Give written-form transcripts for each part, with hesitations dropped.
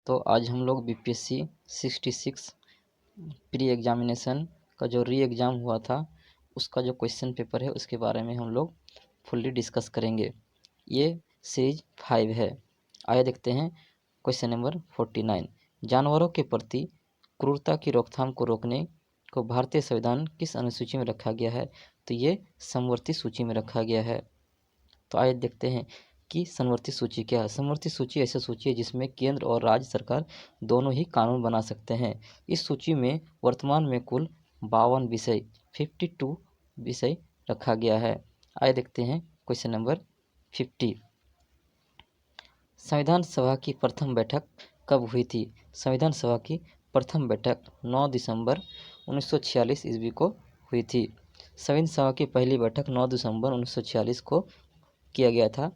तो आज हम लोग बीपीएससी 66 प्री एग्जामिनेशन का जो री एग्ज़ाम हुआ था उसका जो क्वेश्चन पेपर है उसके बारे में हम लोग फुल्ली डिस्कस करेंगे। ये सीरीज 5 है। आइए देखते हैं क्वेश्चन नंबर 49। जानवरों के प्रति क्रूरता की रोकथाम को रोकने को भारतीय संविधान किस अनुसूची में रखा गया है? तो ये समवर्ती सूची में रखा गया है। तो आइए देखते हैं कि समवर्ती सूची क्या है। समवर्ती सूची ऐसी सूची है जिसमें केंद्र और राज्य सरकार दोनों ही कानून बना सकते हैं। इस सूची में वर्तमान में कुल 52 विषय 52 विषय रखा गया है। आइए देखते हैं क्वेश्चन नंबर 50। संविधान सभा की प्रथम बैठक कब हुई थी? संविधान सभा की प्रथम बैठक 9 दिसंबर 1946 ईस्वी को हुई थी। संविधान सभा की पहली बैठक 9 दिसंबर 1946 को किया गया था,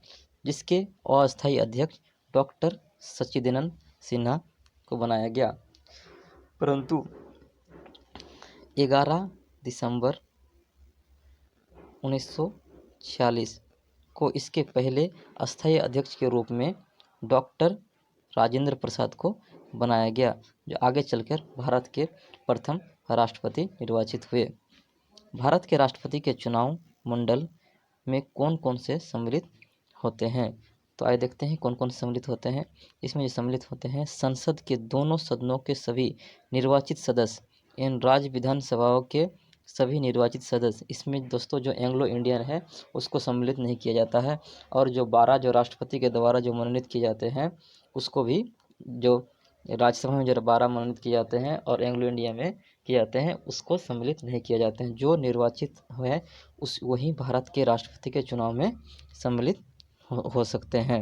जिसके अस्थायी अध्यक्ष डॉक्टर सच्चिदानंद सिन्हा को बनाया गया, परंतु 11 दिसंबर 1946 को इसके पहले अस्थायी अध्यक्ष के रूप में डॉक्टर राजेंद्र प्रसाद को बनाया गया, जो आगे चलकर भारत के प्रथम राष्ट्रपति निर्वाचित हुए। भारत के राष्ट्रपति के चुनाव मंडल में कौन कौन से सम्मिलित होते हैं? तो आइए देखते हैं कौन कौन से सम्मिलित होते हैं। इसमें जो सम्मिलित होते हैं संसद के दोनों सदनों के सभी निर्वाचित सदस्य, इन राज्य विधानसभाओं के सभी निर्वाचित सदस्य। इसमें दोस्तों जो एंग्लो इंडियन है उसको सम्मिलित नहीं किया जाता है, और जो 12 जो राष्ट्रपति के द्वारा जो मनोनीत किए जाते हैं उसको भी, जो राज्यसभा में जो 12 मनोनीत किए जाते हैं और एंग्लो इंडिया में किए जाते हैं, उसको सम्मिलित नहीं किया जाते हैं। जो निर्वाचित हुए उस वही भारत के राष्ट्रपति के चुनाव में सम्मिलित हो सकते हैं।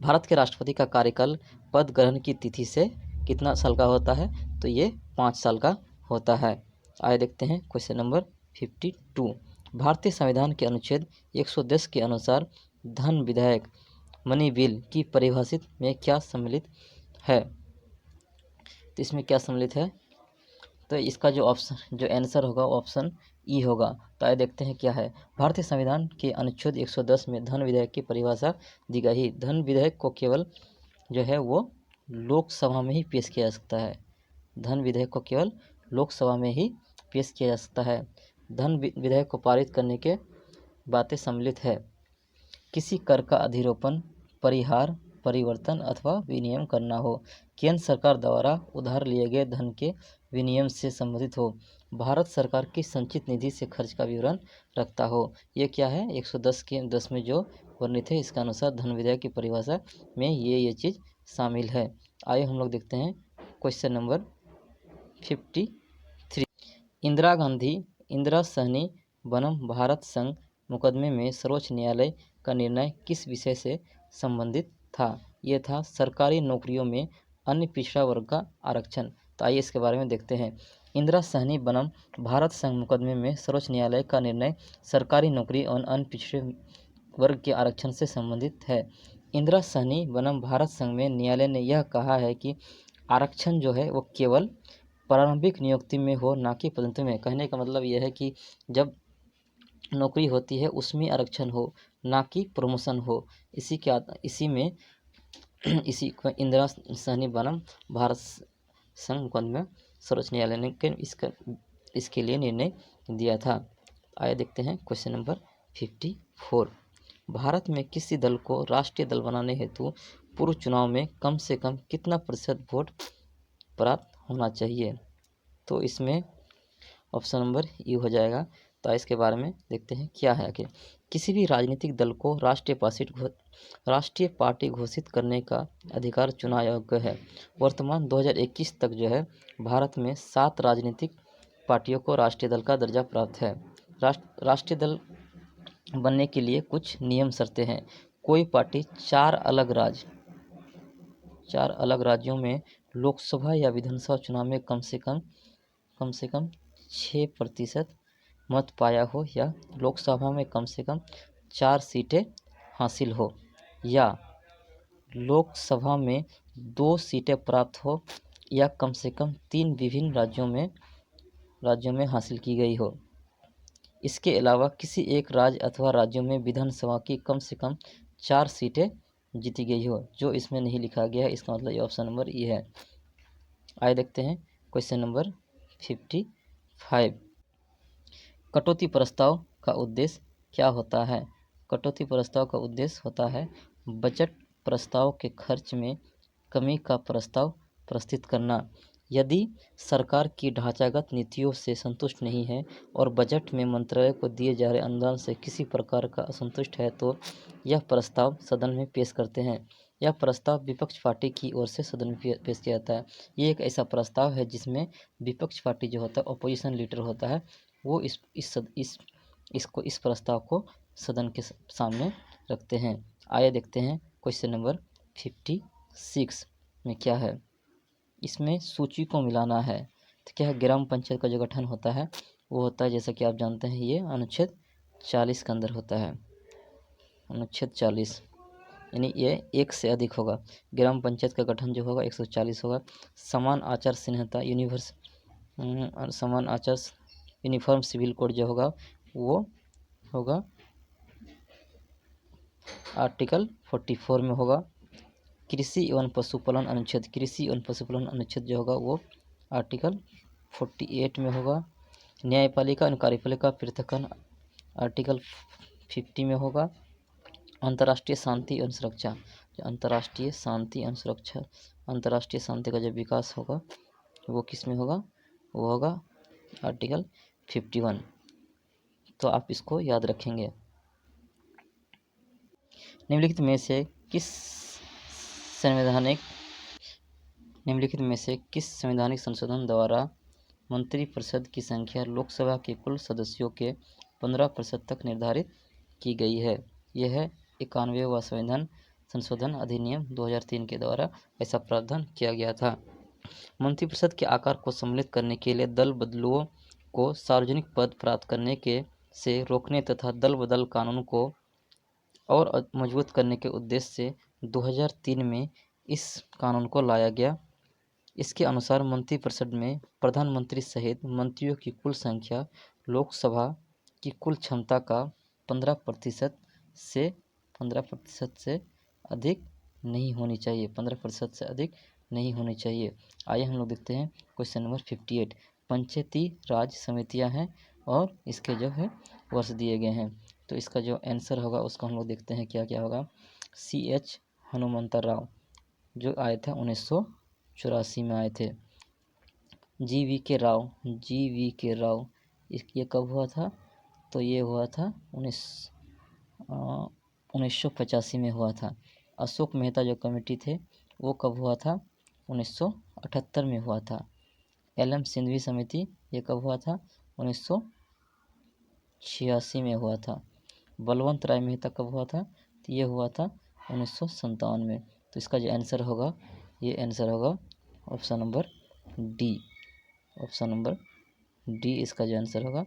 भारत के राष्ट्रपति का कार्यकाल पद ग्रहण की तिथि से कितना साल का होता है? तो ये 5 साल का होता है। आइए देखते हैं क्वेश्चन नंबर 52। भारतीय संविधान के अनुच्छेद 110 के अनुसार धन विधेयक मनी बिल की परिभाषित में क्या सम्मिलित है? तो इसमें क्या सम्मिलित है? तो इसका जो ऑप्शन जो आंसर होगा ऑप्शन ई होगा। तो आइए देखते हैं क्या है। भारतीय संविधान के अनुच्छेद 110 में धन विधेयक की परिभाषा दी गई। धन विधेयक को केवल जो है वो लोकसभा में ही पेश किया जा सकता है। धन विधेयक को केवल लोकसभा में ही पेश किया जा सकता है। धन विधेयक को पारित करने के बातें सम्मिलित है। किसी कर का अधिरोपण, परिहार, परिवर्तन अथवा विनियम करना हो, केंद्र सरकार द्वारा उधार लिए गए धन के विनियम से संबंधित हो, भारत सरकार की संचित निधि से खर्च का विवरण रखता हो। ये क्या है? 110 के 10 में जो वर्णित है इसका अनुसार धन विधेयक की परिभाषा में ये चीज़ शामिल है। आइए हम लोग देखते हैं क्वेश्चन नंबर 53। इंदिरा गांधी इंदिरा सहनी बनाम भारत संघ मुकदमे में सर्वोच्च न्यायालय का निर्णय किस विषय से संबंधित था? ये था सरकारी नौकरियों में अन्य पिछड़ा वर्ग का आरक्षण। तो आइए इसके बारे में देखते हैं। इंदिरा सहनी बनाम भारत संघ मुकदमे में सर्वोच्च न्यायालय का निर्णय सरकारी नौकरी और अन्य पिछड़े वर्ग के आरक्षण से संबंधित है। इंदिरा सहनी बनाम भारत संघ में न्यायालय ने यह कहा है कि आरक्षण जो है वो केवल प्रारंभिक नियुक्ति में हो, ना कि पदोन्नति में। कहने का मतलब यह है कि जब नौकरी होती है उसमें आरक्षण हो, ना कि प्रमोशन हो। इसी में इसी को इंदिरा सहनी बनाम भारत संघ मुकदमे में सर्वोच्च न्यायालय ने इसके लिए निर्णय दिया था। आइए देखते हैं क्वेश्चन नंबर 54। भारत में किसी दल को राष्ट्रीय दल बनाने हेतु पूर्व चुनाव में कम से कम कितना प्रतिशत वोट प्राप्त होना चाहिए? तो इसमें ऑप्शन नंबर यू हो जाएगा। तो इसके बारे में देखते हैं क्या है कि किसी भी राजनीतिक दल को राष्ट्रीय पार्टी घोषित करने का अधिकार चुनाव आयोग का है। वर्तमान 2021 तक जो है भारत में 7 राजनीतिक पार्टियों को राष्ट्रीय दल का दर्जा प्राप्त है। राष्ट्रीय दल बनने के लिए कुछ नियम शर्तें हैं। कोई पार्टी 4 अलग राज्यों में लोकसभा या विधानसभा चुनाव में कम से कम 6% मत पाया हो, या लोकसभा में कम से कम 4 सीटें हासिल हो, या लोकसभा में 2 सीटें प्राप्त हो, या कम से कम 3 विभिन्न राज्यों में हासिल की गई हो। इसके अलावा किसी एक राज्य अथवा राज्यों में विधानसभा की कम से कम 4 सीटें जीती गई हो। जो इसमें नहीं लिखा गया है इसका मतलब ये ऑप्शन नंबर ई है। आइए देखते हैं क्वेश्चन नंबर 55। कटौती प्रस्ताव का उद्देश्य क्या होता है? कटौती प्रस्ताव का उद्देश्य होता है बजट प्रस्ताव के खर्च में कमी का प्रस्ताव प्रस्तुत करना। यदि सरकार की ढांचागत नीतियों से संतुष्ट नहीं है और बजट में मंत्रालय को दिए जा रहे अनुदान से किसी प्रकार का असंतुष्ट है तो यह प्रस्ताव सदन में पेश करते हैं। यह प्रस्ताव विपक्ष पार्टी की ओर से सदन में पेश किया जाता है। ये एक ऐसा प्रस्ताव है जिसमें विपक्ष पार्टी जो होता है, अपोजिशन लीडर होता है, वो इस प्रस्ताव को सदन के सामने रखते हैं। आइए देखते हैं क्वेश्चन नंबर 56 में क्या है। इसमें सूची को मिलाना है। तो क्या है, ग्राम पंचायत का जो गठन होता है वो होता है, जैसा कि आप जानते हैं, ये अनुच्छेद 40 के अंदर होता है। अनुच्छेद 40 यानी ये 1 से अधिक होगा। ग्राम पंचायत का गठन जो होगा 140 होगा। समान आचार संहिता समान आचार यूनिफॉर्म सिविल कोड जो होगा वो होगा आर्टिकल 44 में होगा। कृषि एवं पशुपालन अनुच्छेद जो होगा वो आर्टिकल 48 में होगा। न्यायपालिका और कार्यपालिका पृथक्करण आर्टिकल 50 में होगा। अंतर्राष्ट्रीय शांति एवं सुरक्षा, अंतर्राष्ट्रीय शांति का जो विकास होगा वो किस में होगा? वो होगा आर्टिकल 51। तो आप इसको याद रखेंगे। निम्नलिखित में से किस संवैधानिक संशोधन द्वारा मंत्रिपरिषद की संख्या लोकसभा के कुल सदस्यों के 15% तक निर्धारित की गई है? यह है 91वां संशोधन अधिनियम 2003 के द्वारा ऐसा प्रावधान किया गया था। मंत्रिपरिषद के आकार को सम्मिलित करने के लिए दल बदलुओं को सार्वजनिक पद प्राप्त करने के से रोकने तथा दल बदल कानून को और मजबूत करने के उद्देश्य से 2003 में इस कानून को लाया गया। इसके अनुसार मंत्रिपरिषद में प्रधानमंत्री सहित मंत्रियों की कुल संख्या लोकसभा की कुल क्षमता का 15% से अधिक नहीं होनी चाहिए। 15% से अधिक नहीं होनी चाहिए। आइए हम लोग देखते हैं क्वेश्चन नंबर 58। पंचायती राज समितियां हैं और इसके जो है वर्ष दिए गए हैं। तो इसका जो आंसर होगा उसको हम लोग देखते हैं क्या क्या होगा। CH हनुमंत राव जो आए थे 1984 में आए थे। GV के राव ये कब हुआ था? तो ये हुआ था 1985 में हुआ था। अशोक मेहता जो कमेटी थे वो कब हुआ था? 1978 में हुआ था। LM सिंघवी समिति ये कब हुआ था? 1986 में हुआ था। बलवंत राय मेहता कब हुआ था? तो ये हुआ था 1957 में। तो इसका जो आंसर होगा ये आंसर होगा option number D. Option number D इसका जो आंसर होगा।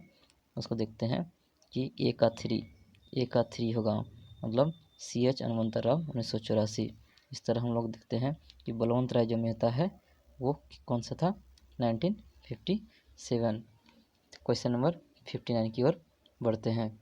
उसको देखते हैं कि ए का थ्री होगा, मतलब CH हनुमंत राव 1984। इस तरह हम लोग देखते हैं कि बलवंत राय जो मेहता है वो कौन सा था? 1957। क्वेश्चन नंबर 59 की ओर बढ़ते हैं।